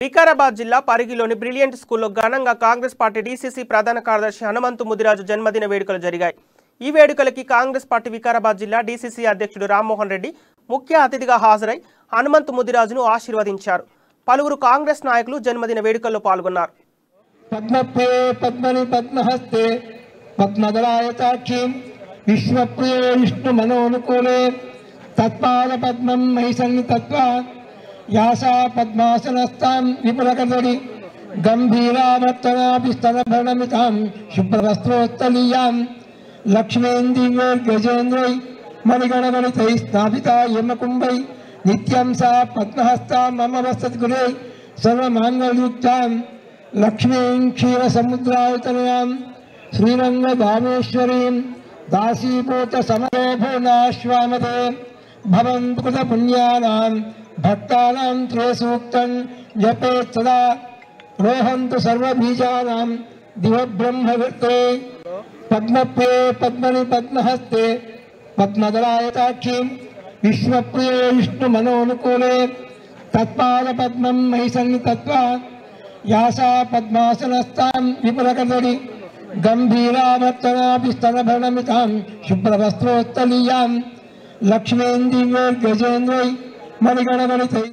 వికారాబాద్ జిల్లా పరిగిలోని బ్రిలియంట్ స్కూల్లో ఘనంగా కాంగ్రెస్ పార్టీ డీసీసీ ప్రధాన కార్యదర్శి హనుమంతు ముదిరాజు జన్మదిన వేడుకలు జరిగాయి। ఈ వేడుకలకి కాంగ్రెస్ పార్టీ వికారాబాద్ జిల్లా డీసీసీ అధ్యక్షుడు రామ్మోహన్ రెడ్డి ముఖ్య అతిథిగా హాజరై హనుమంతు ముదిరాజును ఆశీర్వదించారు। పలువురు కాంగ్రెస్ నాయకులు జన్మదిన వేడుకల్లో పాల్గొన్నారు। పద్మప్రియే పద్మని పద్మహస్తే పద్మదళాయతాక్షి విశ్వప్రియే విష్ణు మనోనుకూలే తత్పాద పద్మం మహిసన్ని తత్వ యాసా పద్మాసనస్తాం విపులకదడి గంభీరావర్తనాభిస్తనభరణమితాం శుభ్రవస్త్రోత్తలీయాం లక్ష్మీం దివ్యోర్గజేంద్రై మణిగణగణితై స్థాపితా యమకుంభై నిత్యం సా పద్మహస్తాం మమ వసద్గురే సర్వమాంగళ్యుక్తాం లక్ష్మీం క్షీరసముద్రాయతనయాం శ్రీరంగదామేశ్వరీం దాసీభూత సమయోభునాశ్వామతే భవంతు కృత పుణ్యానాం భక్తానాం త్రేసూక్తం జపేత్ సదా రోహంతు సర్వబీజానాం దివబ్రహ్మవిత్రే పద్మప్రియే పద్మని పద్మహస్తే పద్మదళాయతాక్షి విశ్వప్రియే విష్ణు మనోనుకూలే తత్పాద పద్మం మహిసన్ని తత్వ యాసా పద్మాసనస్తాం విపులకదడి గంభీరావర్తనాభిస్తనభరణమితాం శుభ్రవస్త్రోత్తలీయాం లక్ష్మీం దివ్యోర్గజేంద్రై మణిగణగణితై